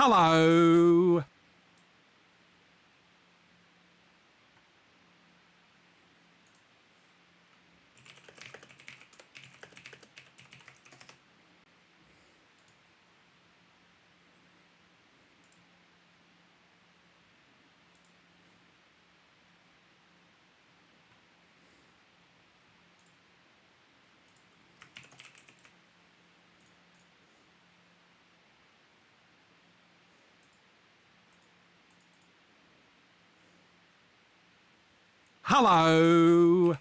Hello. Hello.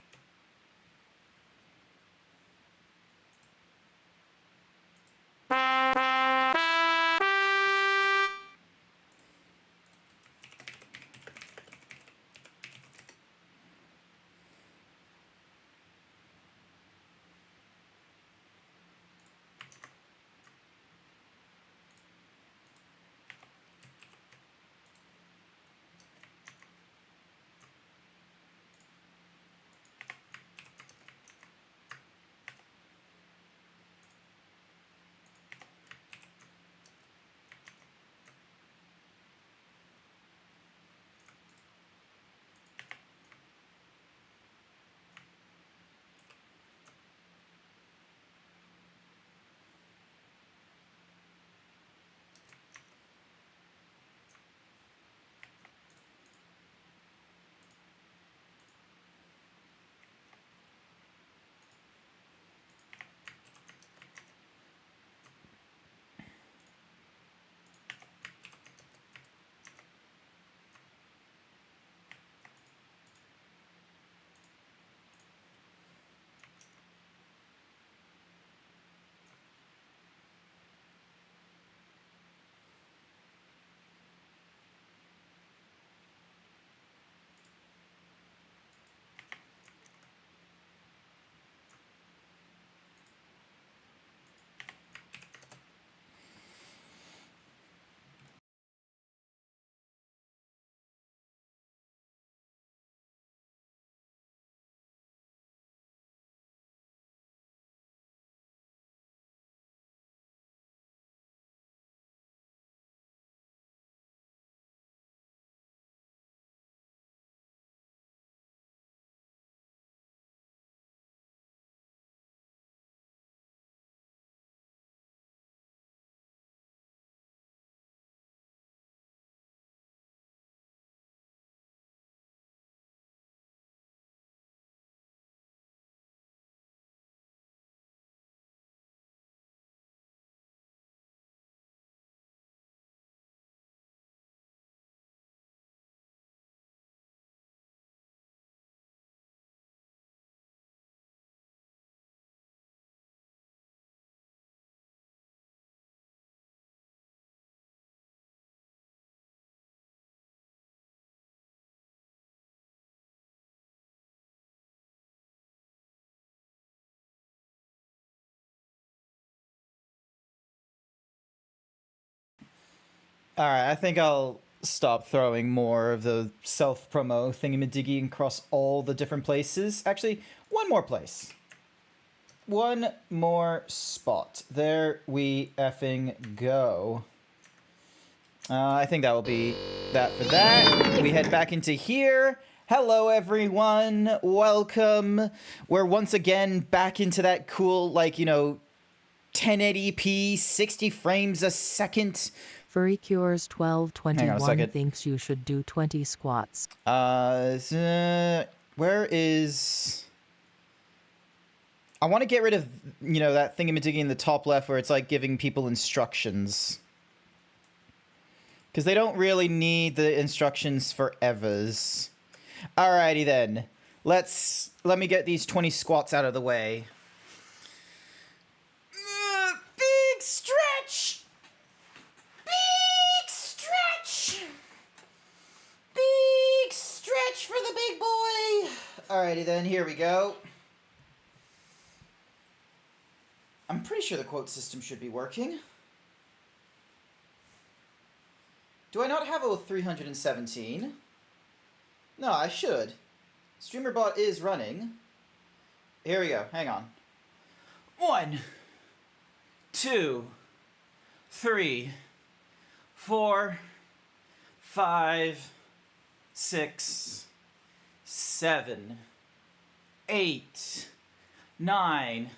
Alright, I think I'll stop throwing more of the self-promo thingamadiggy across all the different places. Actually, one more place. One more spot. There we effing go. I think that will be that for that. We head back into here. Hello, everyone. Welcome. We're once again back into that cool, like, you know, 1080p, 60 frames a second. Furry Cures 1221 thinks you should do 20 squats. Where is... I want to get rid of, you know, that thingamadiggy in the top left where it's like giving people instructions. Because they don't really need the instructions for evers. Alrighty then. Let me get these 20 squats out of the way. Big stretch! Big stretch! Big stretch for the big boy! Alrighty then, here we go. I'm pretty sure the quote system should be working. Do I not have a 317? No, I should. StreamerBot is running. Here we go. Hang on. 1, 2, 3, 4, 5, 6, 7, 8, 9,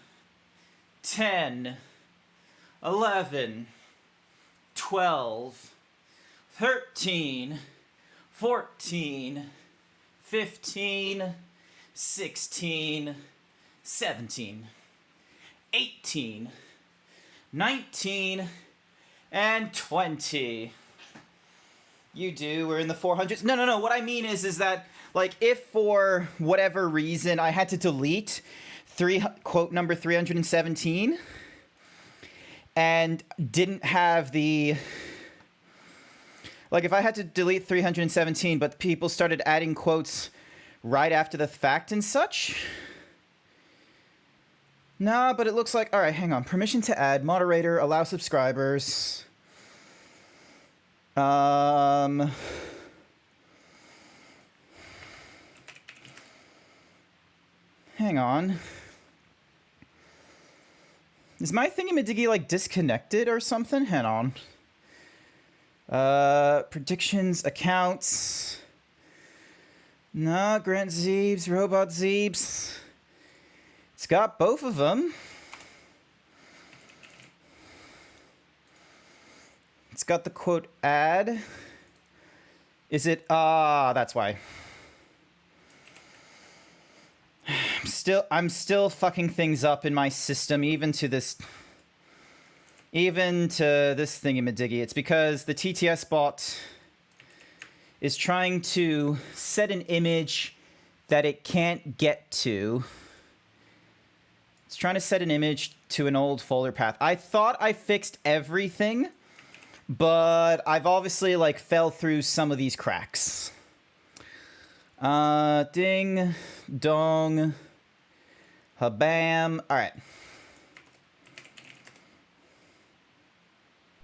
10, 11, 12, 13, 14, 15, 16, 17, 18, 19, and 20. You do. We're in the 400s. No. What I mean is that, like, if for whatever reason I had to delete quote number 317 and didn't have the... Like, if I had to delete 317, but people started adding quotes right after the fact and such... Nah, but it looks like... Alright, hang on. Permission to add. Moderator. Allow subscribers. Hang on. Is my thingy-majiggy, like, disconnected or something? Hang on. Predictions, accounts. Nah, GrantZeebs, RobotZeebs. It's got both of them. It's got the quote ad. Is it? That's why. I'm still fucking things up in my system, even to this thingy-majiggy. It's because the TTS bot is trying to set an image that it can't get to. It's trying to set an image to an old folder path. I thought I fixed everything, but I've obviously, like, fell through some of these cracks. Ding, dong, habam. Alright.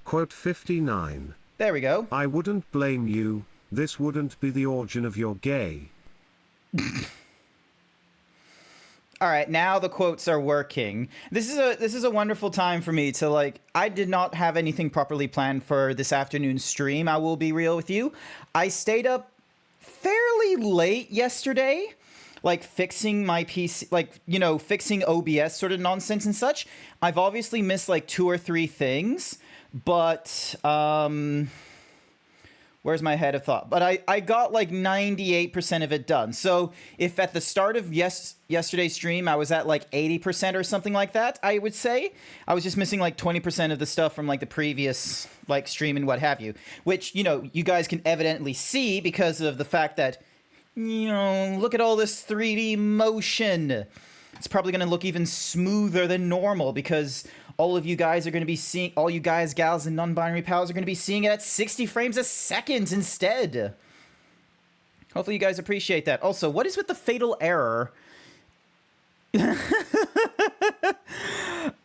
Quote 59. There we go. I wouldn't blame you, this wouldn't be the origin of your gay. Alright, now the quotes are working. This is a wonderful time for me to, like... I did not have anything properly planned for this afternoon's stream, I will be real with you. I stayed up fairly late yesterday, like, fixing my PC... Like, you know, fixing OBS sort of nonsense and such. I've obviously missed, like, 2 or 3 things, but, where's my head of thought? But I got, like, 98% of it done. So if at the start of yesterday's stream I was at, like, 80% or something like that, I would say, I was just missing, like, 20% of the stuff from, like, the previous, like, stream and what have you. Which, you know, you guys can evidently see because of the fact that, you know, look at all this 3D motion. It's probably going to look even smoother than normal because... all of you guys are going to be seeing... all you guys, gals, and non-binary pals are going to be seeing it at 60 frames a second instead. Hopefully you guys appreciate that. Also, what is with the fatal error?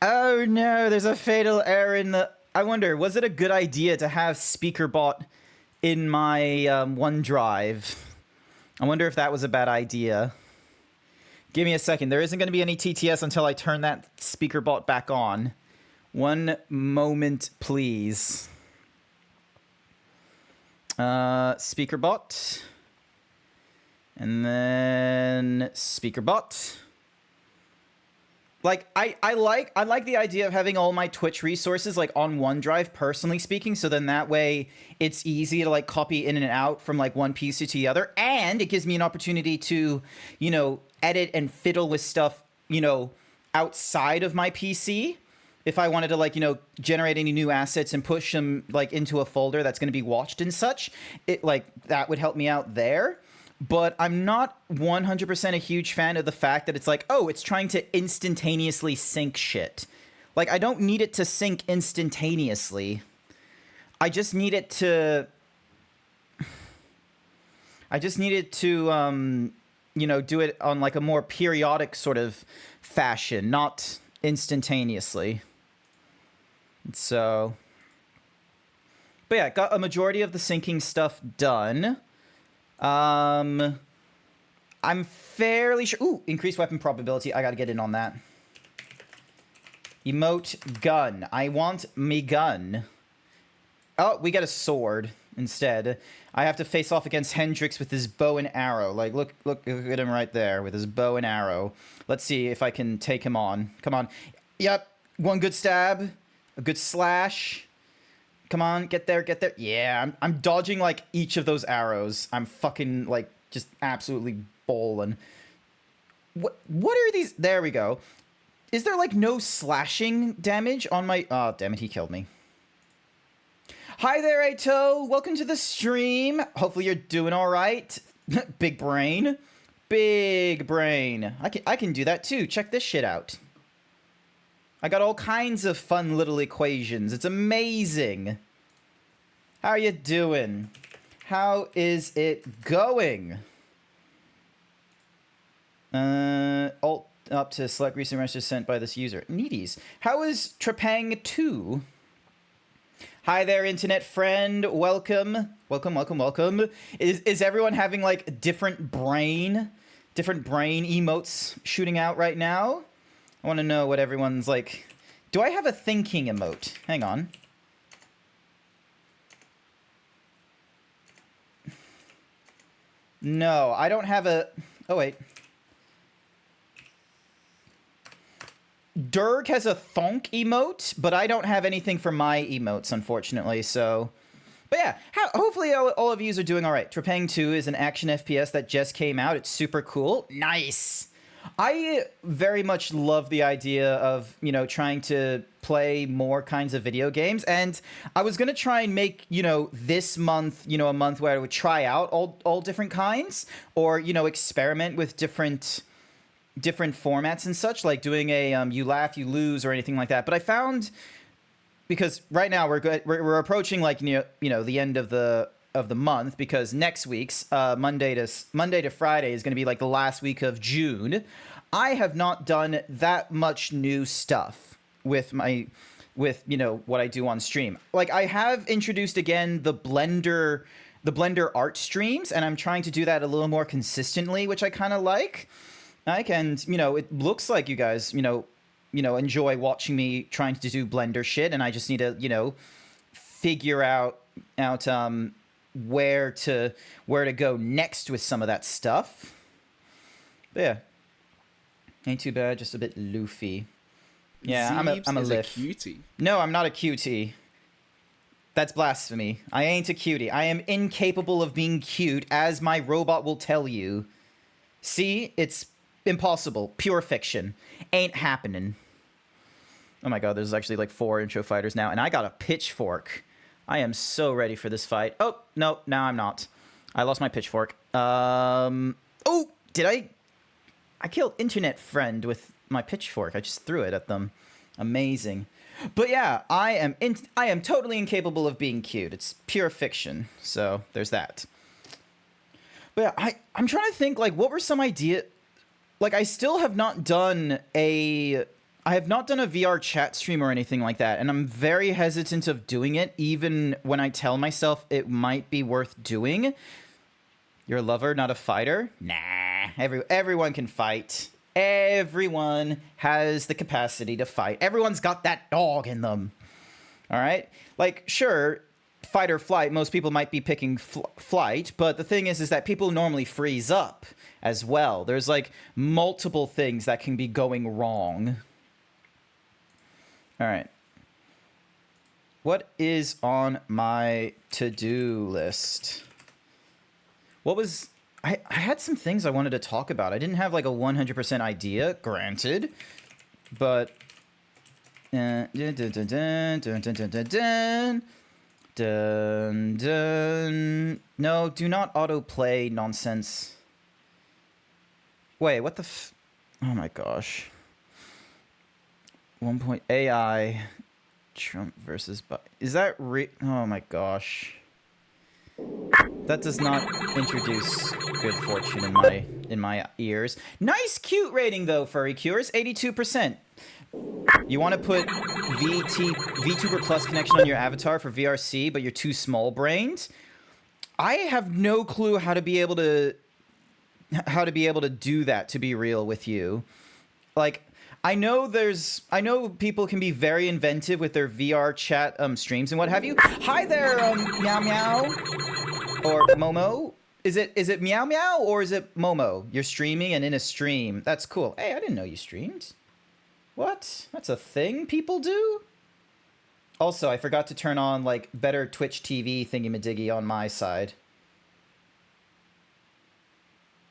Oh no, there's a fatal error in the... I wonder, was it a good idea to have SpeakerBot in my OneDrive? I wonder if that was a bad idea. Give me a second. There isn't going to be any TTS until I turn that SpeakerBot back on. One moment, please. SpeakerBot. And then SpeakerBot. Like, I like the idea of having all my Twitch resources, like, on OneDrive, personally speaking, so then that way it's easy to, like, copy in and out from, like, one PC to the other, and it gives me an opportunity to, you know, edit and fiddle with stuff, you know, outside of my PC. If I wanted to, like, you know, generate any new assets and push them, like, into a folder that's going to be watched and such, it, like, that would help me out there. But I'm not 100% a huge fan of the fact that it's like, oh, it's trying to instantaneously sync shit. Like, I don't need it to sync instantaneously. I just need it to... you know, do it on, like, a more periodic sort of fashion, not instantaneously. So... but yeah, got a majority of the syncing stuff done. I'm fairly sure... ooh, increased weapon probability. I gotta get in on that. Emote gun. I want me gun. Oh, we get a sword instead. I have to face off against Hendrix with his bow and arrow. Like, look at him right there with his bow and arrow. Let's see if I can take him on. Come on. Yep. One good stab. A good slash. Come on, get there, get there. Yeah, I'm dodging, like, each of those arrows. I'm fucking, like, just absolutely bowling. What are these? There we go. Is there, like, no slashing damage on my... Oh, damn it, he killed me. Hi there, Ato. Welcome to the stream. Hopefully you're doing all right. Big brain. Big brain. I can do that, too. Check this shit out. I got all kinds of fun little equations. It's amazing. How are you doing? How is it going? Alt up to select recent messages sent by this user. Needies. How is Trepang 2? Hi there, internet friend. Welcome. Welcome, welcome, welcome. Is everyone having, like, different brain emotes shooting out right now? I want to know what everyone's like. Do I have a thinking emote? Hang on. No, I don't have a... Oh, wait. Durg has a thonk emote, but I don't have anything for my emotes, unfortunately, so... But yeah, hopefully all of you are doing all right. Trepang 2 is an action FPS that just came out. It's super cool. Nice! I very much love the idea of, you know, trying to play more kinds of video games. And I was going to try and make, you know, this month, you know, a month where I would try out all different kinds or, you know, experiment with different formats and such, like doing a you laugh, you lose or anything like that. But I found, because right now we're approaching like, you know, the end of the month, because next week's Monday to Friday is going to be like the last week of June. I have not done that much new stuff with you know what I do on stream. Like I have introduced again the Blender art streams, and I'm trying to do that a little more consistently, which I kind of like. And you know, it looks like you guys you know enjoy watching me trying to do Blender shit, and I just need to, you know, figure out where to go next with some of that stuff. But yeah, ain't too bad, just a bit loofy. Yeah, I'm a lift. cutie. No, I'm not a cutie. That's blasphemy. I ain't a cutie. I am incapable of being cute, as my robot will tell you. See, it's impossible. Pure fiction. Ain't happening. Oh my god, there's actually like 4 intro fighters now, and I got a pitchfork. I am so ready for this fight. Oh, no, now I'm not. I lost my pitchfork. Oh, did I killed internet friend with my pitchfork. I just threw it at them. Amazing. But yeah, I am totally incapable of being cute. It's pure fiction. So there's that. But yeah, I'm trying to think, like, what were some idea... Like, I still have not done a... I have not done a VR chat stream or anything like that, and I'm very hesitant of doing it, even when I tell myself it might be worth doing. You're a lover, not a fighter? Nah, everyone can fight. Everyone has the capacity to fight. Everyone's got that dog in them. All right? Like, sure, fight or flight, most people might be picking flight, but the thing is that people normally freeze up as well. There's, like, multiple things that can be going wrong. All right. What is on my to-do list? What was... I had some things I wanted to talk about. I didn't have like a 100% idea, granted. But... No, do not autoplay nonsense. Wait, what the f... Oh my gosh. 1.AI Trump versus... Is that oh my gosh. That does not introduce good fortune in my ears. Nice cute rating though, Furry Cures, 82%. You want to put VTuber Plus connection on your avatar for VRC, but you're too small brained? I have no clue how to be able to do that, to be real with you. Like, I know people can be very inventive with their VR chat streams and what have you. Hi there, Meow Meow or Momo. Is it Meow Meow or is it Momo? You're streaming and in a stream. That's cool. Hey, I didn't know you streamed. What? That's a thing people do? Also, I forgot to turn on like better Twitch TV thingy-majiggy on my side.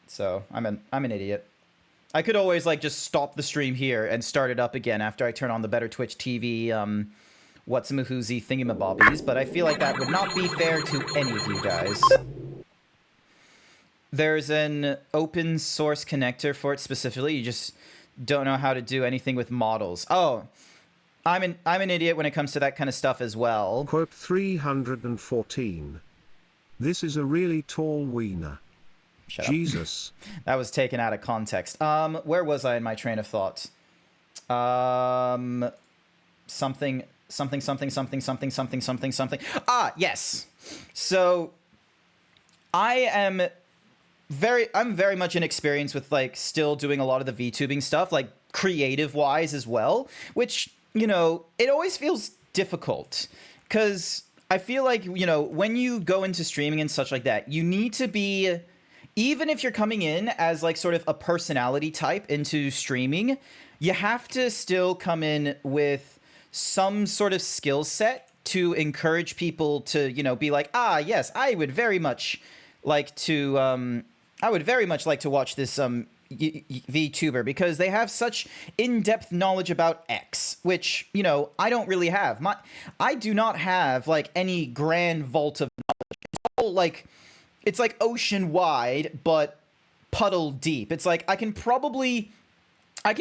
So I'm an idiot. I could always like just stop the stream here and start it up again after I turn on the better Twitch TV what's-a-mahoozy thingy-mabobbies, but I feel like that would not be fair to any of you guys. There's an open source connector for it specifically. You just don't know how to do anything with models. Oh, I'm an idiot when it comes to that kind of stuff as well. Quote 314. This is a really tall wiener. Shut Jesus. Up. That was taken out of context. Where was I in my train of thought? Something. Ah, yes. So I'm very much inexperienced with like still doing a lot of the VTubing stuff, like creative wise as well, which, you know, it always feels difficult because I feel like, you know, when you go into streaming and such like that, you need to be, even if you're coming in as like sort of a personality type into streaming, you have to still come in with some sort of skill set to encourage people to, you know, be like, ah, yes, I would very much like to watch this VTuber because they have such in-depth knowledge about X, which, you know, I don't really have. I do not have like any grand vault of knowledge. It's all like, it's like ocean wide, but puddle deep. It's like I can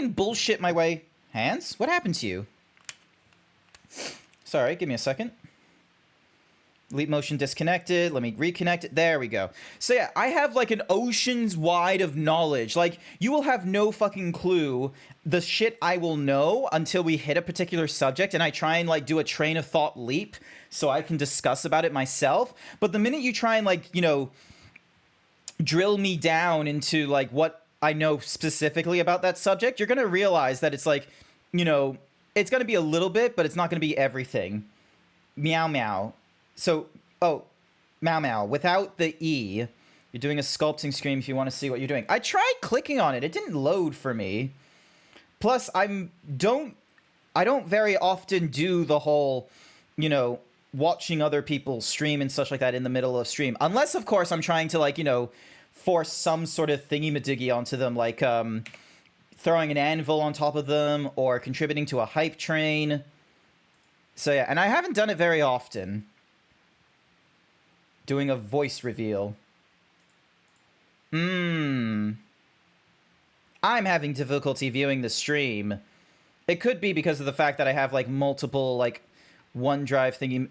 bullshit my way. Hands? What happened to you? Sorry, give me a second. Leap motion disconnected. Let me reconnect it. There we go. So yeah, I have like an oceans wide of knowledge. Like, you will have no fucking clue the shit I will know until we hit a particular subject and I try and like do a train of thought leap so I can discuss about it myself. But the minute you try and like, you know, drill me down into like what I know specifically about that subject, you're going to realize that it's like, you know, it's going to be a little bit, but it's not going to be everything. Meow meow. So, oh, Meow Meow, without the E, you're doing a sculpting screen if you want to see what you're doing. I tried clicking on it. It didn't load for me. Plus, I don't very often do the whole, you know, watching other people stream and such like that in the middle of stream. Unless, of course, I'm trying to, like, you know, force some sort of thingy-majiggy onto them, like throwing an anvil on top of them or contributing to a hype train. So, yeah, and I haven't done it very often. Doing a voice reveal. I'm having difficulty viewing the stream. It could be because of the fact that I have like multiple like OneDrive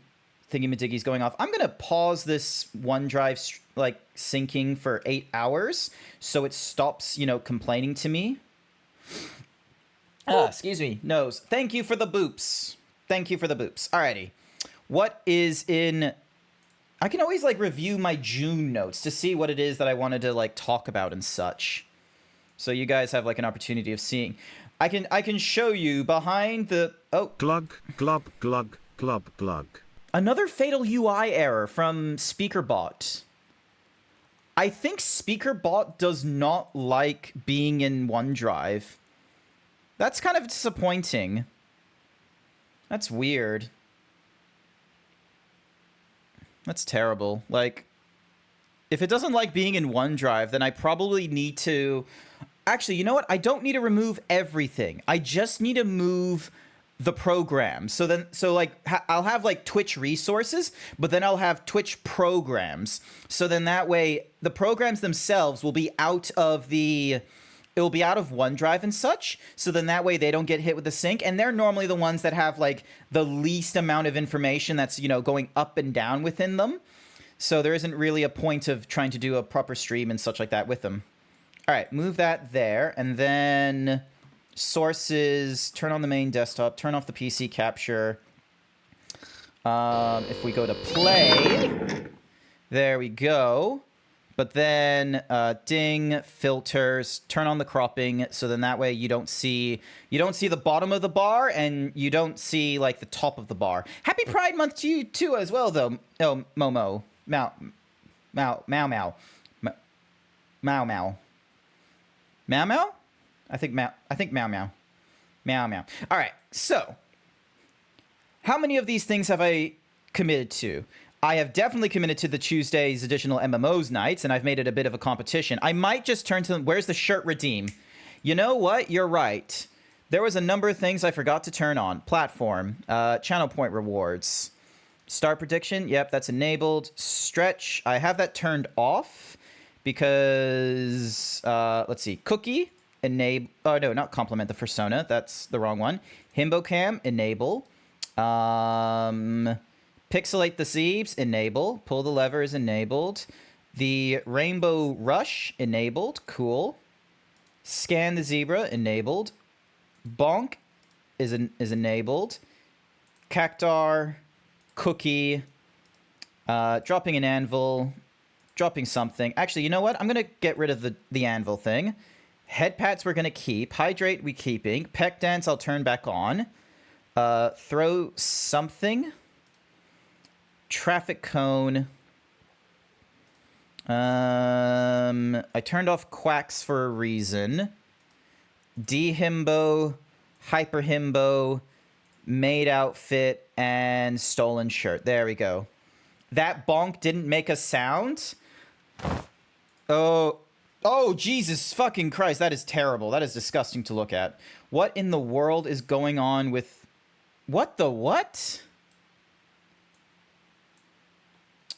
thingy-majiggies going off. I'm gonna pause this OneDrive like syncing for 8 hours so it stops, you know, complaining to me. Excuse me, nose. Thank you for the boops. Thank you for the boops. Alrighty. What is in... I can always, like, review my June notes to see what it is that I wanted to, like, talk about and such. So you guys have, like, an opportunity of seeing. I can show you behind the... Oh. Glug, glub, glug, glub, glug. Another fatal UI error from SpeakerBot. I think SpeakerBot does not like being in OneDrive. That's kind of disappointing. That's weird. That's terrible. Like, if it doesn't like being in OneDrive, then I probably need to... Actually, you know what? I don't need to remove everything. I just need to move the program. So I'll have like Twitch resources, but then I'll have Twitch programs. So then that way, the programs themselves will be out of the... It will be out of OneDrive and such, so then that way they don't get hit with the sync, and they're normally the ones that have, like, the least amount of information that's, you know, going up and down within them. So there isn't really a point of trying to do a proper stream and such like that with them. All right, move that there, and then sources, turn on the main desktop, turn off the PC capture. If we go to play, there we go. But then ding, filters, turn on the cropping, so then that way you don't see the bottom of the bar and you don't see like the top of the bar. Happy Pride Month to you too as well though. Oh, Momo. Mau Mau. Mau Mau. Mau Mau? I think Mau Mau. Mau Mau. All right. So, how many of these things have I committed to? I have definitely committed to the Tuesday's additional MMOs nights, and I've made it a bit of a competition. I might just turn to them. Where's the shirt redeem? You know what? You're right. There was a number of things I forgot to turn on. Platform, channel point rewards, star prediction. Yep, that's enabled. Stretch, I have that turned off because, let's see, cookie, enable. Oh, no, not complement the persona. That's the wrong one. Himbo cam, enable. Pixelate the Zeebs, enable. Pull the lever is enabled. The Rainbow Rush, enabled. Cool. Scan the Zebra, enabled. Bonk is enabled. Cactar, Cookie, dropping an anvil, dropping something. Actually, you know what? I'm going to get rid of the anvil thing. Head pats we're going to keep. Hydrate we keeping. Peck dance I'll turn back on. Throw something. Traffic cone. I turned off quacks for a reason. D-Himbo, Hyper Himbo, maid outfit, and stolen shirt. There we go. That bonk didn't make a sound. Oh, Jesus fucking Christ. That is terrible. That is disgusting to look at. What in the world is going on with... What the what?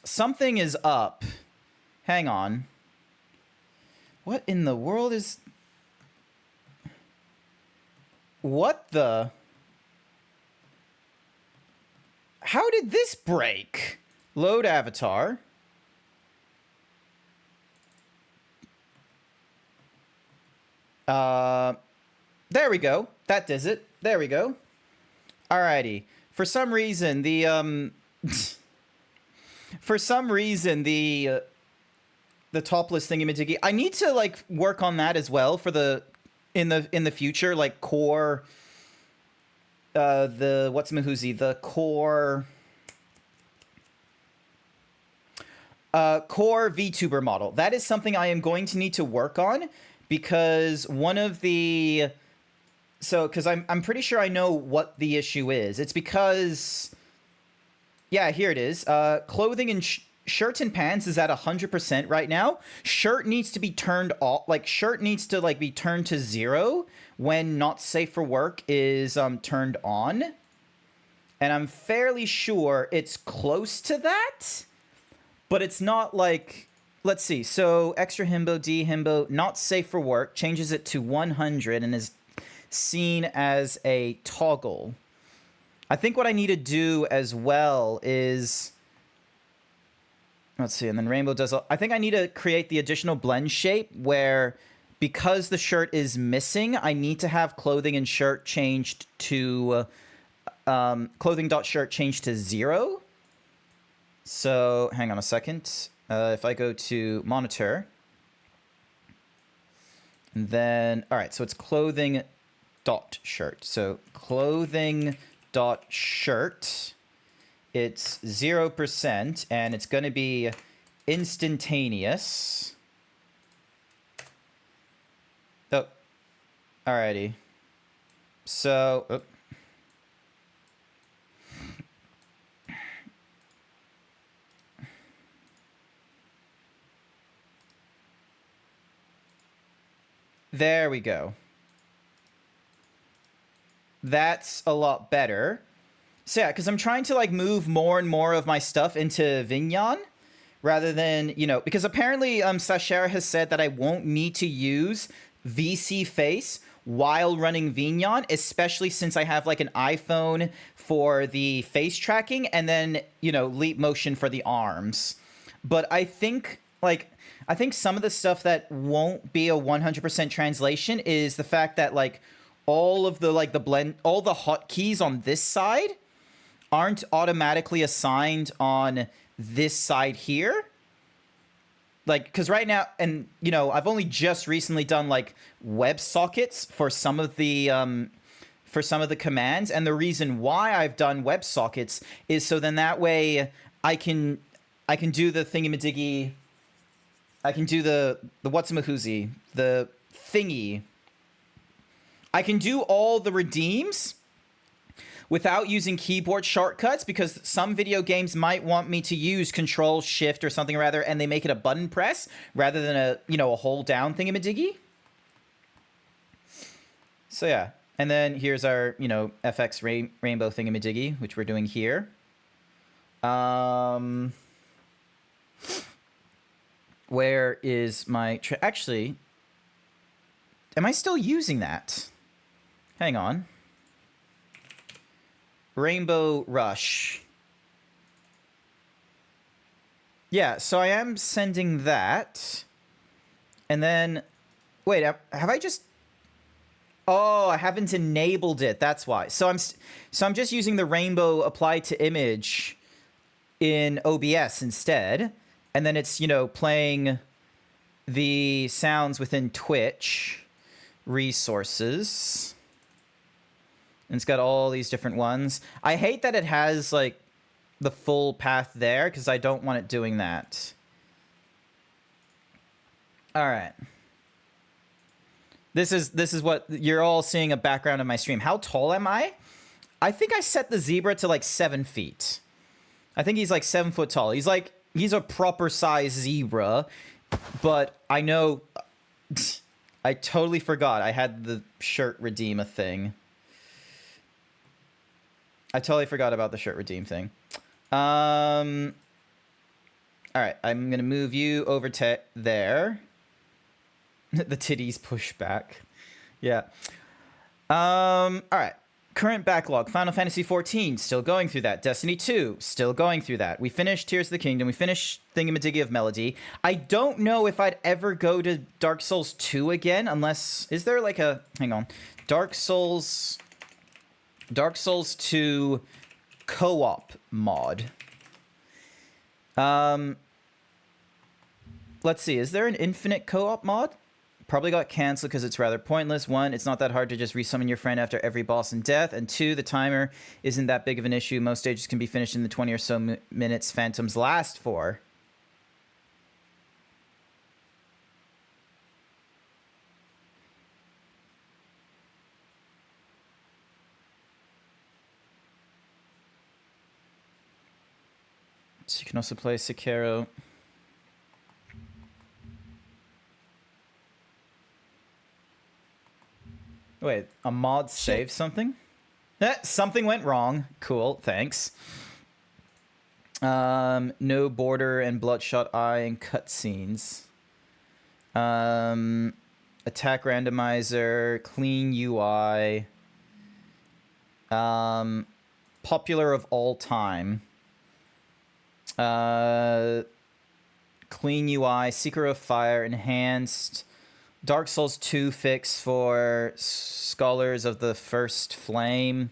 Something is up. Hang on. What in the world is... What the... How did this break? Load avatar. There we go. That does it. There we go. Alrighty. For some reason, the, For some reason, the topless thingy-majiggy... I need to, like, work on that as well for the... In the future, like, core... the core... core VTuber model. That is something I am going to need to work on, because one of the... So, because I'm pretty sure I know what the issue is. It's because... Yeah, here it is. Clothing and shirts and pants is at 100% right now. Shirt needs to be turned off. Like, shirt needs to, like, be turned to 0 when not safe for work is turned on. And I'm fairly sure it's close to that. But it's not like... Let's see. So, extra himbo, D himbo, not safe for work, changes it to 100 and is seen as a toggle. I think what I need to do as well is... Let's see, and then rainbow does... I think I need to create the additional blend shape where, because the shirt is missing, I need to have clothing and shirt changed to... clothing.shirt changed to 0. So, hang on a second. If I go to monitor... And then... Alright, so it's clothing.shirt. So, clothing... .shirt, it's 0%, and it's going to be instantaneous. Oh, alrighty. So, oh. There we go. That's a lot better. So yeah, because I'm trying to like move more and more of my stuff into Vignon rather than, you know, because apparently Sashera has said that I won't need to use VC Face while running Vignon, especially since I have like an iPhone for the face tracking and then, you know, Leap Motion for the arms. But I think some of the stuff that won't be a 100% translation is the fact that like all of the like the blend, all the hotkeys on this side aren't automatically assigned on this side here. like, because right now, and you know, I've only just recently done like WebSockets for some of the commands, and the reason why I've done WebSockets is so then that way I can do the thingamadiggy. I can do the whatsamahoozy, the thingy. I can do all the redeems without using keyboard shortcuts, because some video games might want me to use Control Shift or something rather, and they make it a button press rather than a, you know, a hold down thingamadiggy. So yeah, and then here's our, you know, FX rainbow thingamadiggy, which we're doing here. Where is my... Actually, am I still using that? Hang on. Rainbow Rush. Yeah, so I am sending that. And then... Wait, have I just... Oh, I haven't enabled it. That's why. So I'm just using the rainbow apply to image in OBS instead. And then it's, you know, playing the sounds within Twitch resources. And it's got all these different ones. I hate that it has, like, the full path there, because I don't want it doing that. All right. This is what you're all seeing, a background of my stream. How tall am I? I think I set the zebra to, like, 7 feet. I think he's, like, 7 foot tall. He's a proper size zebra, but I know... I totally forgot I had the shirt redeem a thing. I totally forgot about the shirt redeem thing. All right, I'm going to move you over to there. The titties push back. Yeah. All right. Current backlog, Final Fantasy XIV, still going through that. Destiny 2, still going through that. We finished Tears of the Kingdom. We finished Thingamadiggy of Melody. I don't know if I'd ever go to Dark Souls 2 again, unless... Is there like a... Hang on. Dark Souls 2 co-op mod. Let's see. Is there an infinite co-op mod? Probably got canceled because it's rather pointless. 1, it's not that hard to just resummon your friend after every boss and death. And 2, the timer isn't that big of an issue. Most stages can be finished in the 20 or so minutes Phantoms last for. So you can also play Sekiro. Wait, a mod saved something? Something went wrong. Cool, thanks. No border and bloodshot eye and cutscenes. Attack randomizer, clean UI. Popular of all time. Clean UI, Seeker of Fire, enhanced. Dark Souls 2 fix for Scholars of the First Flame.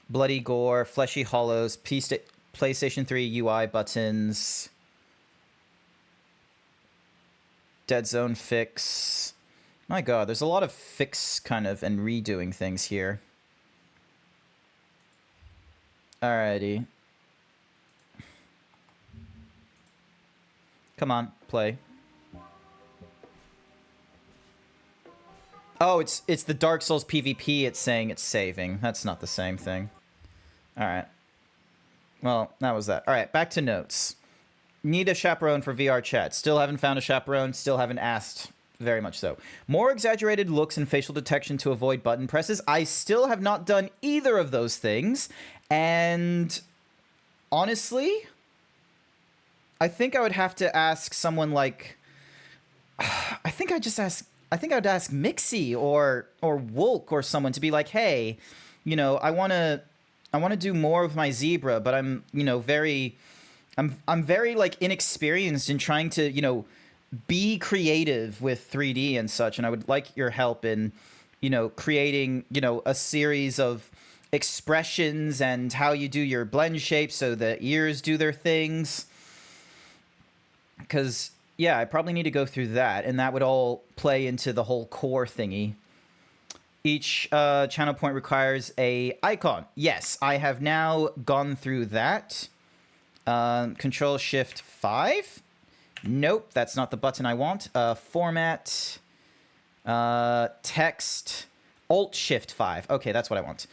Bloody Gore, Fleshy Hollows, PlayStation 3 UI buttons. Dead Zone fix. My god, there's a lot of fix kind of and redoing things here. Alrighty. Come on, play. Oh, it's the Dark Souls PvP it's saying it's saving. That's not the same thing. Alright. Well, that was that. Alright, back to notes. Need a chaperone for VR chat. Still haven't found a chaperone. Still haven't asked. Very much so. More exaggerated looks and facial detection to avoid button presses. I still have not done either of those things. And honestly, I think I would have to ask someone like... I think I'd ask Mixie or Wolk or someone to be like, hey, you know, I want to do more of my zebra, but I'm, you know, I'm very like inexperienced in trying to, you know, be creative with 3D and such, and I would like your help in, you know, creating, you know, a series of expressions and how you do your blend shapes so the ears do their things. Because yeah, I probably need to go through that, and that would all play into the whole core thingy. Each channel point requires a icon. Yes, I have now gone through that. Control Shift 5. Nope, that's not the button I want. Format. Text. Alt Shift 5. Okay, that's what I want.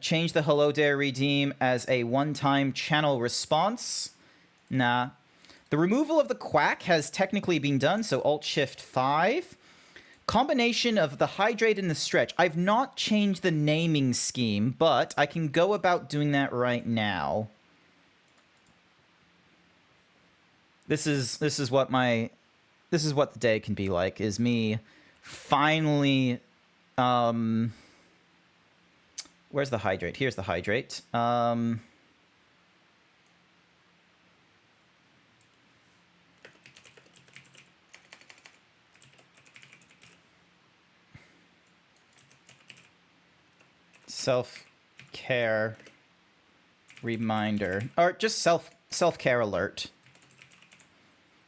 Change the hello there redeem as a one-time channel response. Nah. The removal of the quack has technically been done, so Alt Shift 5. Combination of the hydrate and the stretch. I've not changed the naming scheme, but I can go about doing that right now. This is what the day can be like, is me finally where's the hydrate? Here's the hydrate. Self-care reminder, or just self-care alert.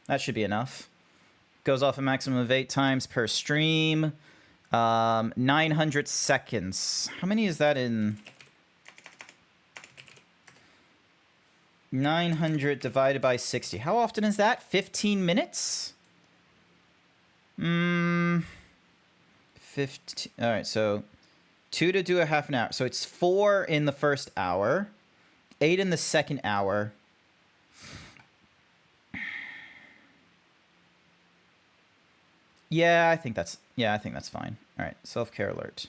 That should be enough. Goes off a maximum of 8 times per stream. 900 seconds. How many is that in? 900 divided by 60. How often is that? 15 minutes? 15. All right, so 2 to do a half an hour. So it's 4 in the first hour, 8 in the second hour. Yeah, I think that's fine. All right, self-care alert.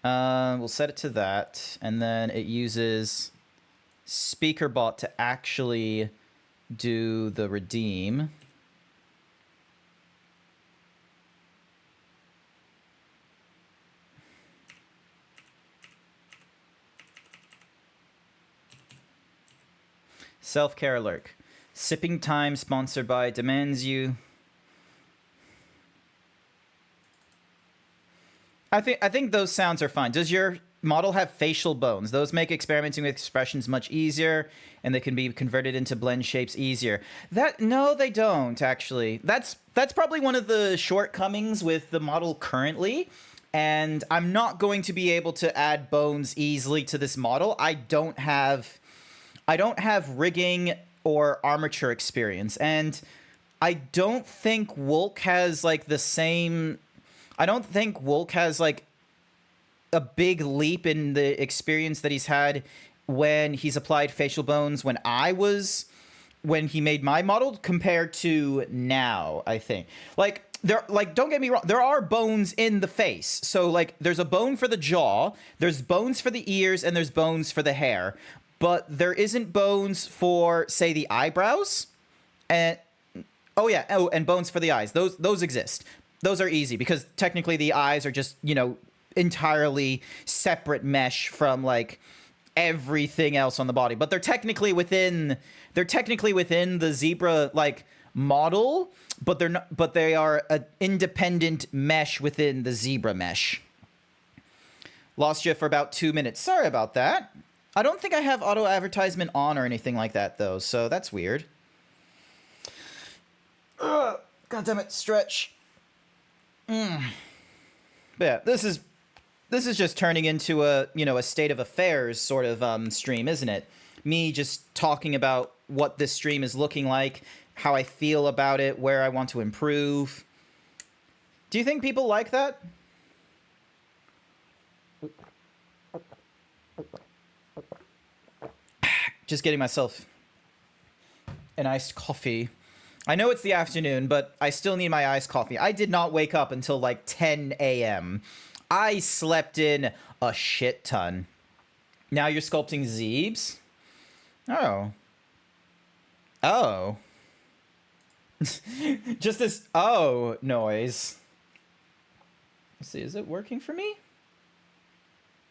We'll set it to that, and then it uses SpeakerBot to actually do the redeem. Self-care alert. Sipping time sponsored by demands you. I think those sounds are fine. Does your model have facial bones? Those make experimenting with expressions much easier, and they can be converted into blend shapes easier. No, they don't, actually. That's probably one of the shortcomings with the model currently, and I'm not going to be able to add bones easily to this model. I don't have rigging or armature experience, and I don't think Wolk has like the same. I don't think Wolk has like a big leap in the experience that he's had when he's applied facial bones when he made my model compared to now, I think. Don't get me wrong, there are bones in the face. So like there's a bone for the jaw, there's bones for the ears, and there's bones for the hair. But there isn't bones for, say, the eyebrows. And and bones for the eyes. Those exist. Those are easy because technically the eyes are just, entirely separate mesh from like everything else on the body. But they're technically within the zebra like model, but they are an independent mesh within the zebra mesh. Lost you for about 2 minutes. Sorry about that. I don't think I have auto advertisement on or anything like that though, so that's weird. God damn it, stretch. But yeah, this is just turning into a state of affairs sort of stream, isn't it? Me just talking about what this stream is looking like, how I feel about it, where I want to improve. Do you think people like that? Just getting myself an iced coffee. I know it's the afternoon, but I still need my iced coffee. I did not wake up until like 10 a.m. I slept in a shit ton. Now you're sculpting Zeebs? Oh. Oh. Just this oh noise. Let's see, is it working for me?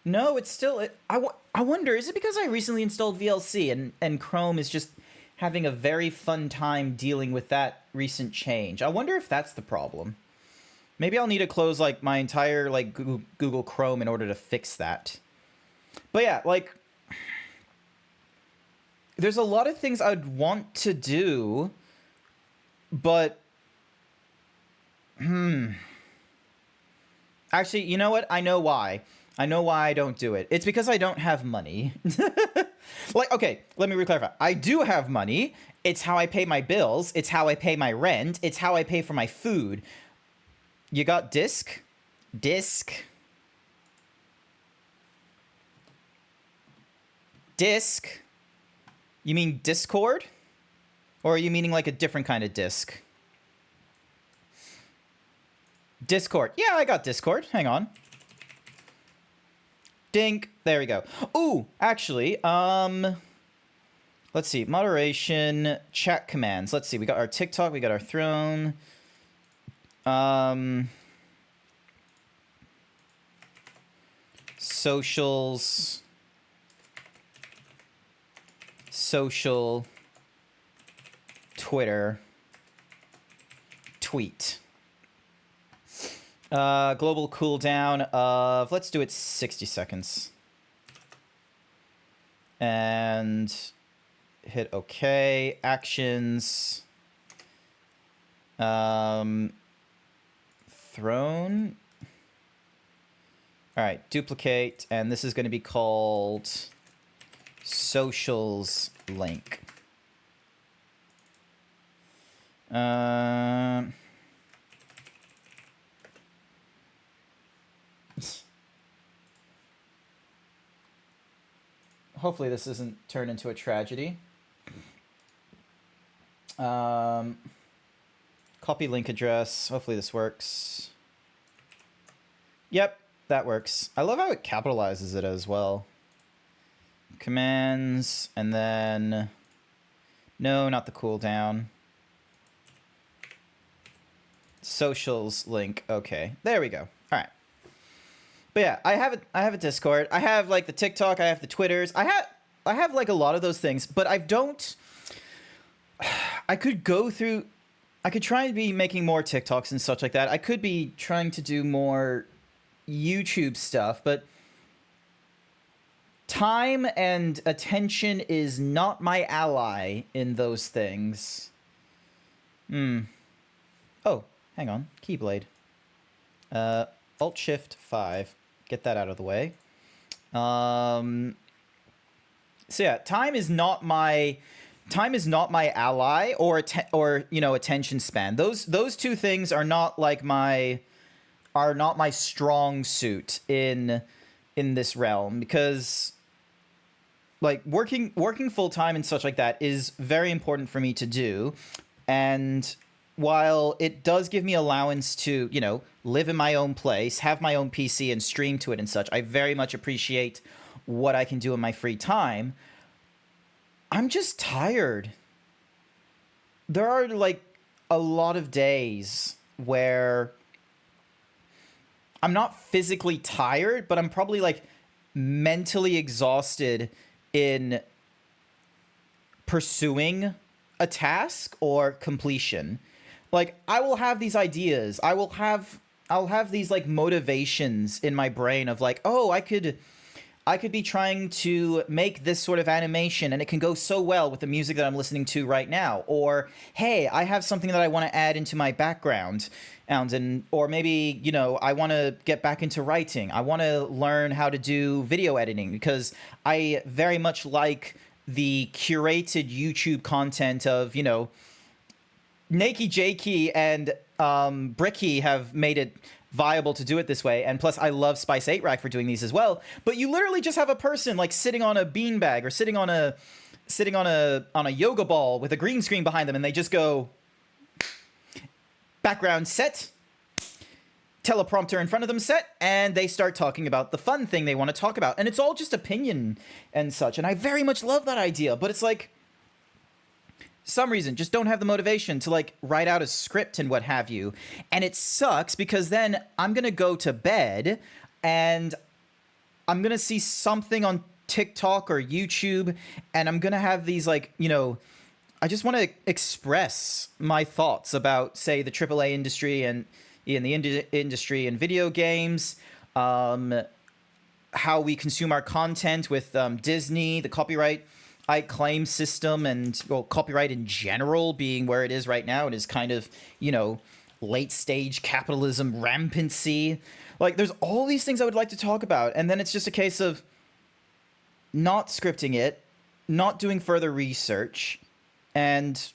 No, it's still... I wonder, is it because I recently installed VLC and Chrome is just having a very fun time dealing with that recent change? I wonder if that's the problem. Maybe I'll need to close like my entire like Google Chrome in order to fix that. But yeah, like there's a lot of things I'd want to do But, actually, you know what? I know why. I know why I don't do it. It's because I don't have money. Like, okay, let me re-clarify. I do have money. It's how I pay my bills. It's how I pay my rent. It's how I pay for my food. You got disc? Disc. Disc? You mean Discord? Or are you meaning like a different kind of disc? Discord. Yeah, I got Discord. Hang on. Dink. There we go. Ooh, actually, let's see. Moderation, chat commands. Let's see. We got our TikTok. We got our throne. Socials. Social. Twitter. Tweet. Global cooldown of, let's do it 60 seconds. And hit OK. Actions. Throne. All right, duplicate, and this is going to be called socials link. Hopefully this doesn't turn into a tragedy. Copy link address. Hopefully this works. Yep, that works. I love how it capitalizes it as well. Commands, and then... No, not the cooldown. Socials link. Okay, there we go. All right. But yeah, I have a Discord. I have like the TikTok. I have the Twitters. I have like a lot of those things, but I don't. I could go through. I could try and be making more TikToks and such like that. I could be trying to do more YouTube stuff, but time and attention is not my ally in those things. Oh, hang on. Keyblade. Alt-Shift-5. Get that out of the way. So yeah, time is not my ally or you know, attention span. Those two things are not like my strong suit in this realm, because like working full time and such like that is very important for me to do. And while it does give me allowance to, you know, live in my own place, have my own PC and stream to it and such, I very much appreciate what I can do in my free time. I'm just tired. There are like a lot of days where I'm not physically tired, but I'm probably like mentally exhausted in pursuing a task or completion. Like, I will have these ideas. I'll have these like motivations in my brain of like, oh, I could be trying to make this sort of animation and it can go so well with the music that I'm listening to right now. Or, hey, I have something that I want to add into my background. Or maybe, you know, I want to get back into writing. I want to learn how to do video editing because I very much like the curated YouTube content of, you know, Nakey Jakey and Bricky have made it viable to do it this way, and plus I love Spice 8 Rack for doing these as well. But you literally just have a person like sitting on a beanbag or sitting on a yoga ball with a green screen behind them, and they just go background set, teleprompter in front of them set, and they start talking about the fun thing they want to talk about, and it's all just opinion and such. And I very much love that idea, but it's like, some reason just don't have the motivation to like write out a script and what have you. And it sucks because then I'm gonna go to bed and I'm gonna see something on TikTok or YouTube, and I'm gonna have these like, you know, I just want to express my thoughts about, say, the AAA industry and in the industry and video games, how we consume our content with Disney, the copyright claim system and, well, copyright in general being where it is right now, it is kind of, you know, late stage capitalism rampancy. Like, there's all these things I would like to talk about, and then it's just a case of not scripting it, not doing further research, and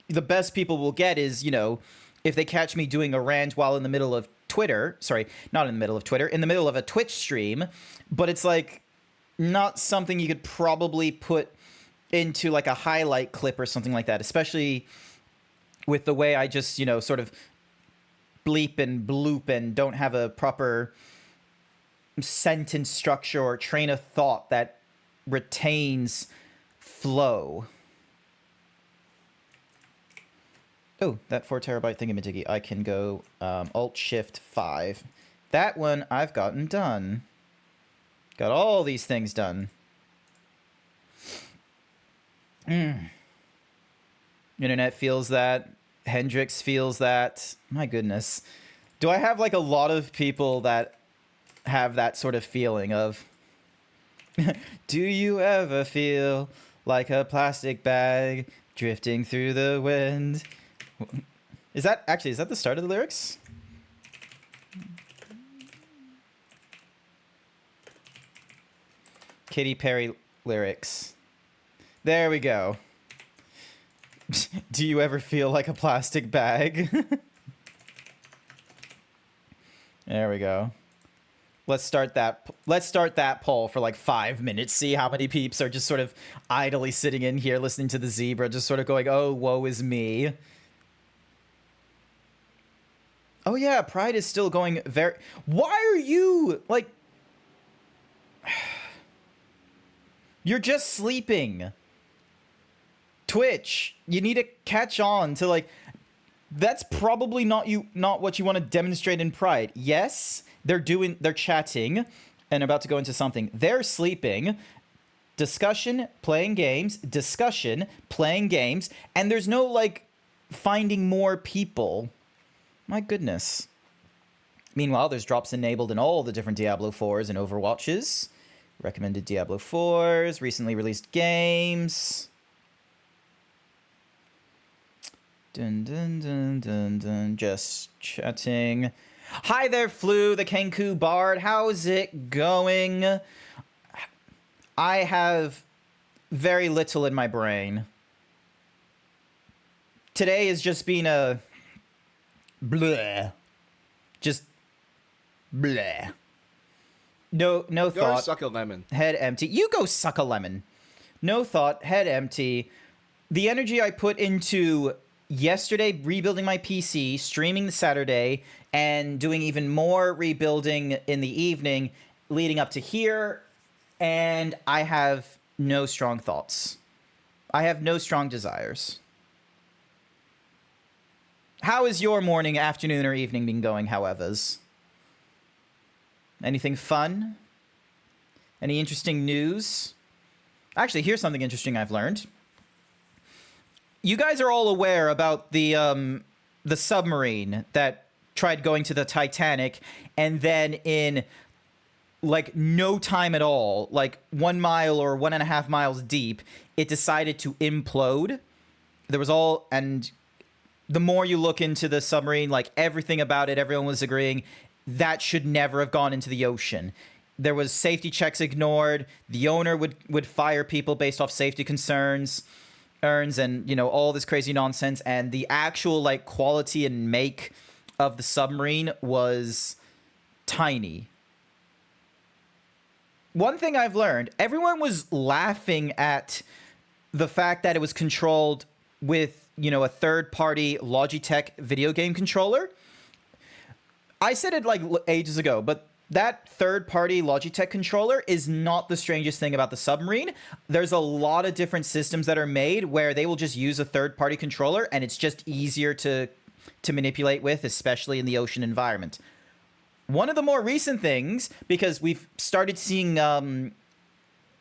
the best people will get is, you know, if they catch me doing a rant while in the middle of Twitter, sorry, not in the middle of Twitter, in the middle of a Twitch stream, but it's like not something you could probably put into like a highlight clip or something like that, especially with the way I just, you know, sort of bleep and bloop and don't have a proper sentence structure or train of thought that retains flow. Oh, that 4 terabyte thingamajiggy. I can go Alt-Shift-5. That one I've gotten done. Got all these things done. Internet feels that. Hendrix feels that. My goodness. Do I have like a lot of people that have that sort of feeling of... Do you ever feel like a plastic bag drifting through the wind? Is that the start of the lyrics? Katy Perry lyrics. There we go. Do you ever feel like a plastic bag? There we go. Let's start that poll for like 5 minutes. See how many peeps are just sort of idly sitting in here listening to the zebra, just sort of going, "Oh, woe is me." Oh yeah, Pride is still going very... Why are you, like... You're just sleeping. Twitch, you need to catch on to, like... That's probably not what you want to demonstrate in Pride. Yes, they're chatting and about to go into something. They're sleeping. Discussion, playing games. Discussion, playing games. And there's no, like, finding more people. My goodness. Meanwhile, there's drops enabled in all the different Diablo 4s and Overwatches. Recommended Diablo 4s, recently released games. Dun dun dun dun dun. Just chatting. Hi there, Flu, the Kenku Bard. How's it going? I have very little in my brain. Today has just been a... bleh. Just... bleh. No thought. Go suck a lemon. Head empty. You go suck a lemon. No thought. Head empty. The energy I put into yesterday rebuilding my PC, streaming the Saturday, and doing even more rebuilding in the evening leading up to here, and I have no strong thoughts. I have no strong desires. How is your morning, afternoon, or evening been going, howevers? Anything fun? Any interesting news? Actually, here's something interesting I've learned. You guys are all aware about the submarine that tried going to the Titanic, and then in, like, no time at all, like 1 mile or 1.5 miles deep, it decided to implode. There was all... and the more you look into the submarine, like, everything about it, everyone was agreeing that should never have gone into the ocean. There was safety checks ignored. The owner would fire people based off safety concerns, and, you know, all this crazy nonsense. And the actual, like, quality and make of the submarine was tiny. One thing I've learned, everyone was laughing at the fact that it was controlled with, you know, a third-party Logitech video game controller. I said it like ages ago, but that third-party Logitech controller is not the strangest thing about the submarine. There's a lot of different systems that are made where they will just use a third-party controller, and it's just easier to manipulate with, especially in the ocean environment. One of the more recent things, because we've started seeing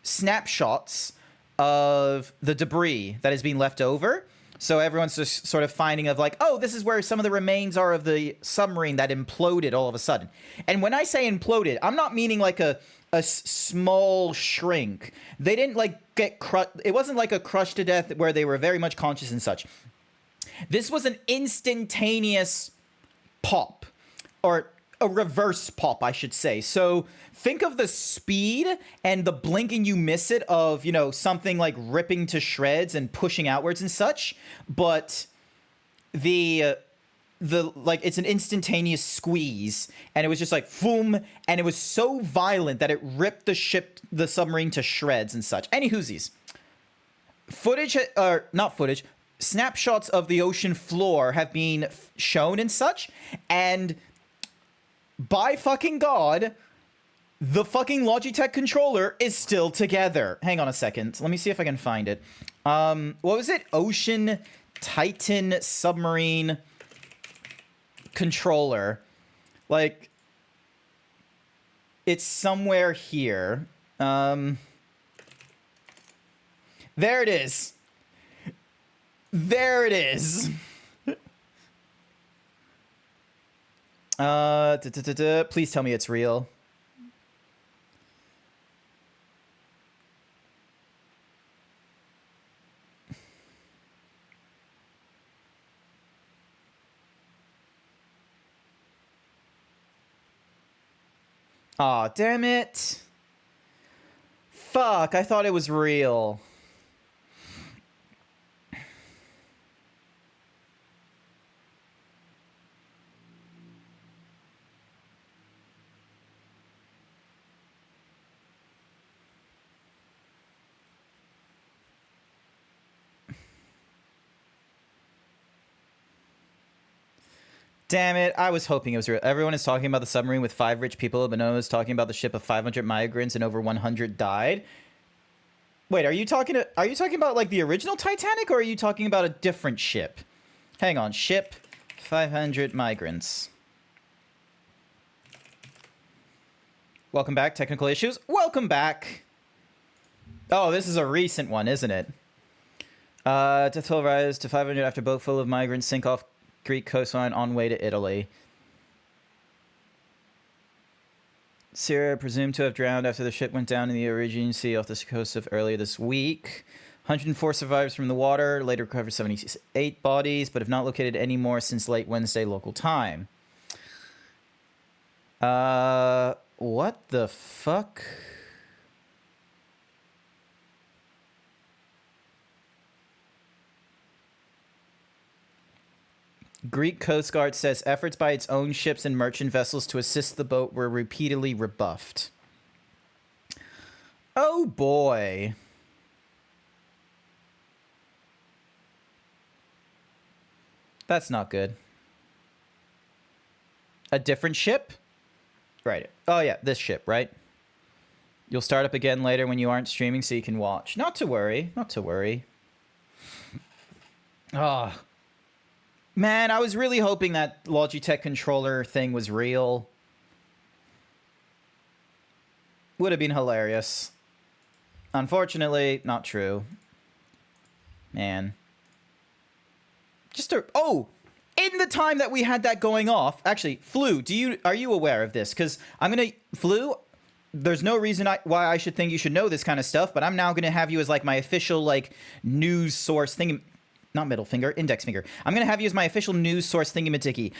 snapshots of the debris that has been left over. So everyone's just sort of finding of like, oh, this is where some of the remains are of the submarine that imploded all of a sudden. And when I say imploded, I'm not meaning like a a small shrink. They didn't like get crushed. It wasn't like a crushed to death where they were very much conscious and such. This was an instantaneous pop, or a reverse pop, I should say. So think of the speed and the blink and you miss it of, you know, something like ripping to shreds and pushing outwards and such, but the like it's an instantaneous squeeze, and it was just like boom, and it was so violent that it ripped the submarine to shreds and such. Any whoosies. Snapshots of the ocean floor have been shown and such, and by fucking God, the fucking Logitech controller is still together. Hang on a second. Let me see if I can find it. What was it? Ocean Titan submarine controller. Like, it's somewhere here. There it is. There it is. Please tell me it's real. Aw, damn it. Fuck, I thought it was real. Damn it, I was hoping it was real. Everyone is talking about the submarine with 5 rich people, but no one is talking about the ship of 500 migrants and over 100 died. Wait, are you talking about like the original Titanic, or are you talking about a different ship? Hang on, ship 500 migrants. Welcome back, technical issues. Welcome back. Oh, this is a recent one, isn't it? Death toll rise to 500 after boat full of migrants sink off Greek coastline on way to Italy. Syria presumed to have drowned after the ship went down in the Aegean Sea off the coast of earlier this week. 104 survivors from the water, later recovered 78 bodies, but have not located any more since late Wednesday local time. What the fuck? Greek Coast Guard says efforts by its own ships and merchant vessels to assist the boat were repeatedly rebuffed. Oh boy. That's not good. A different ship? Right. Oh yeah, this ship, right? You'll start up again later when you aren't streaming so you can watch. Not to worry. Not to worry. Ah. Oh. Man, I was really hoping that Logitech controller thing was real. Would have been hilarious. Unfortunately, not true. Man. Oh! In the time that we had that going off... Actually, Flu, are you aware of this? Because I'm gonna... Flu, there's no reason why I should think you should know this kind of stuff, but I'm now gonna have you as, like, my official, like, news source thing... Not middle finger, index finger. I'm gonna have you as my official news source thingy-majiggy.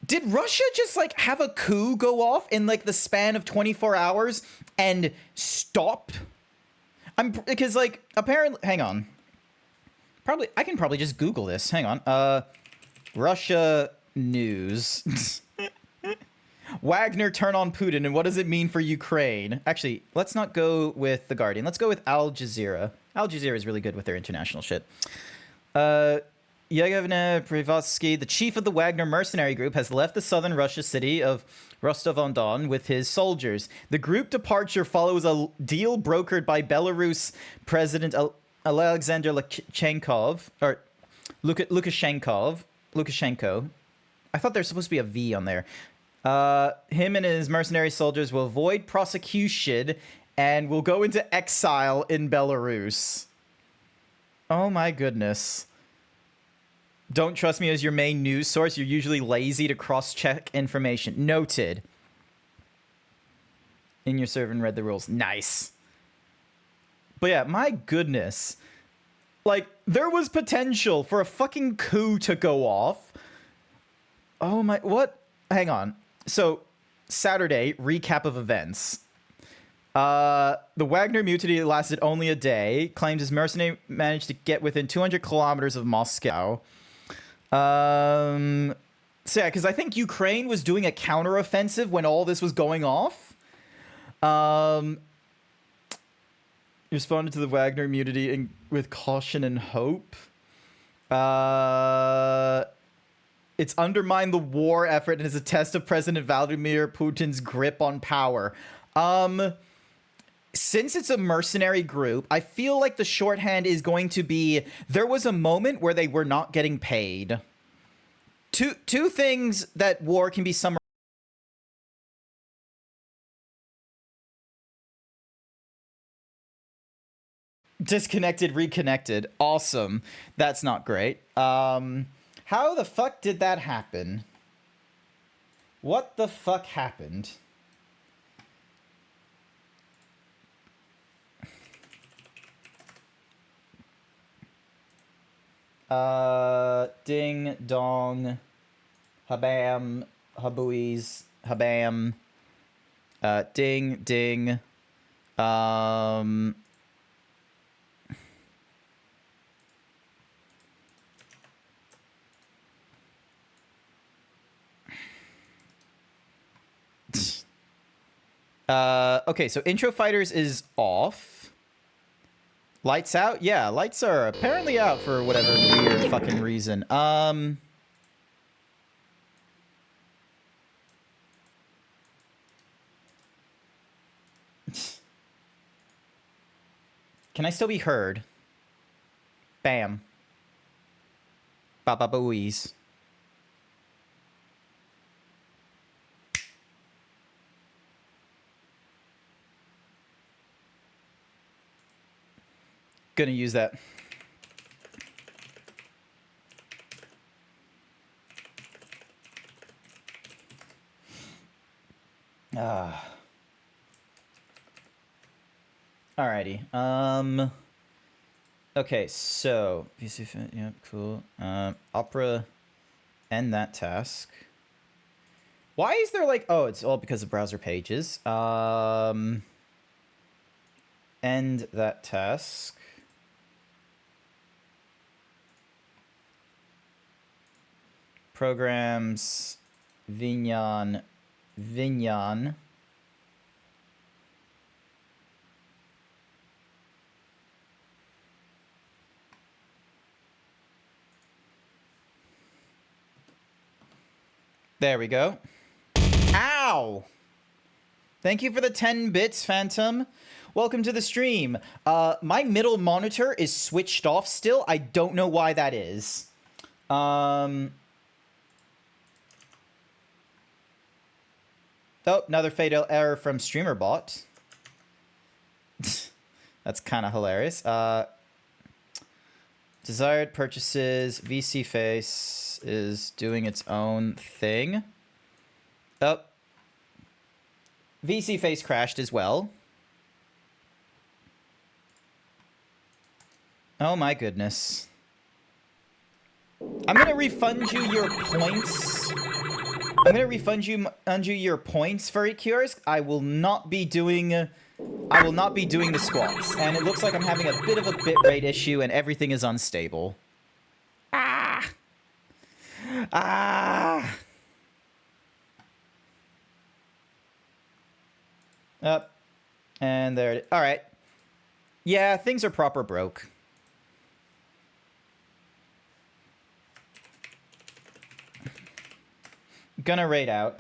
Did Russia just, like, have a coup go off in, like, the span of 24 hours and stop? Because, like, apparently... Hang on. I can probably just Google this. Hang on. Russia news. Wagner turn on Putin, and what does it mean for Ukraine? Actually, let's not go with The Guardian. Let's go with Al Jazeera. Al Jazeera is really good with their international shit. Yevgeny Privatsky, the chief of the Wagner mercenary group, has left the southern Russia city of Rostov-on-Don with his soldiers. The group departure follows a deal brokered by Belarus President Alexander Lukashenko. I thought there's supposed to be a V on there. Him and his mercenary soldiers will avoid prosecution and will go into exile in Belarus. Oh my goodness. Don't trust me as your main news source. You're usually lazy to cross-check information. Noted. in your server and read the rules. Nice. But yeah, my goodness. Like, there was potential for a fucking coup to go off. Oh my, what? Hang on. So, Saturday, recap of events. The Wagner mutiny lasted only a day. Claimed his mercenary managed to get within 200 kilometers of Moscow. So yeah, because I think Ukraine was doing a counteroffensive when all this was going off. Responded to the Wagner mutiny with caution and hope. It's undermined the war effort and is a test of President Vladimir Putin's grip on power. Since it's a mercenary group, I feel like the shorthand is going to be, there was a moment where they were not getting paid. Two things that war can be summarized. Disconnected, reconnected. Awesome. That's not great. How the fuck did that happen? What the fuck happened? Ding, dong, habam, habooies, habam, ding, ding, okay, so Intro Fighters is off. Lights out? Yeah, lights are apparently out for whatever weird fucking reason. Can I still be heard? Bam. Ba-ba-booies. Gonna use that. Alrighty. Okay, so VC fit, yep, cool. Opera end that task. Why is there like, oh, it's all because of browser pages. End that task. Programs, Vignon. There we go. Ow! Thank you for the 10 bits, Phantom. Welcome to the stream. My middle monitor is switched off still. I don't know why that is. Oh, another fatal error from StreamerBot. That's kind of hilarious. Desired purchases. VC Face is doing its own thing. Oh. VC Face crashed as well. Oh my goodness. I'm gonna refund you your points. I'm gonna refund you your points, Furry Cures. I will not be doing the squats, and it looks like I'm having a bit of a bitrate issue, and everything is unstable. Ah! Ah! Up, and there it is. All right. Yeah, things are proper broke. Gonna raid out.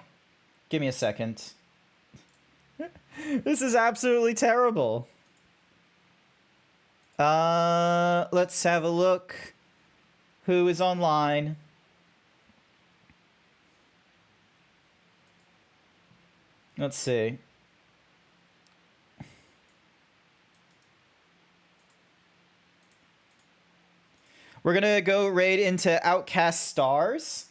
Give me a second. This is absolutely terrible. Let's have a look. Who is online? Let's see. We're gonna go raid into Outcast Stars.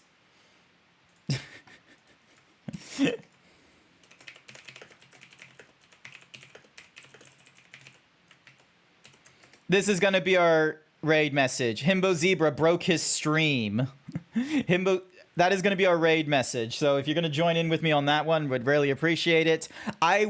This is going to be our raid message. Himbo Zebra broke his stream. Himbo, that is going to be our raid message. So if you're going to join in with me on that one, would really appreciate it. I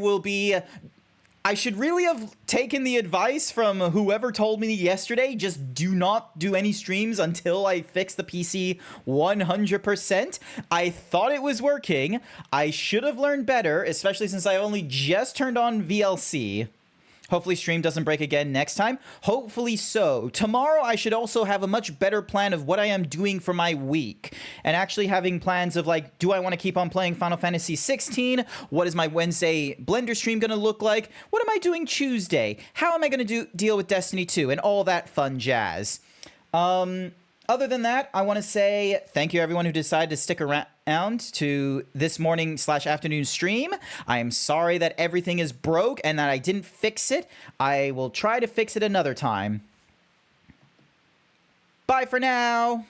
should really have taken the advice from whoever told me yesterday, just do not do any streams until I fix the PC 100%. I thought it was working. I should have learned better, especially since I only just turned on VLC. Hopefully stream doesn't break again next time. Hopefully so. Tomorrow I should also have a much better plan of what I am doing for my week. And actually having plans of like, do I want to keep on playing Final Fantasy 16? What is my Wednesday Blender stream going to look like? What am I doing Tuesday? How am I going to deal with Destiny 2? And all that fun jazz. Other than that, I want to say thank you everyone who decided to stick around to this morning/afternoon stream. I am sorry that everything is broke and that I didn't fix it. I will try to fix it another time. Bye for now.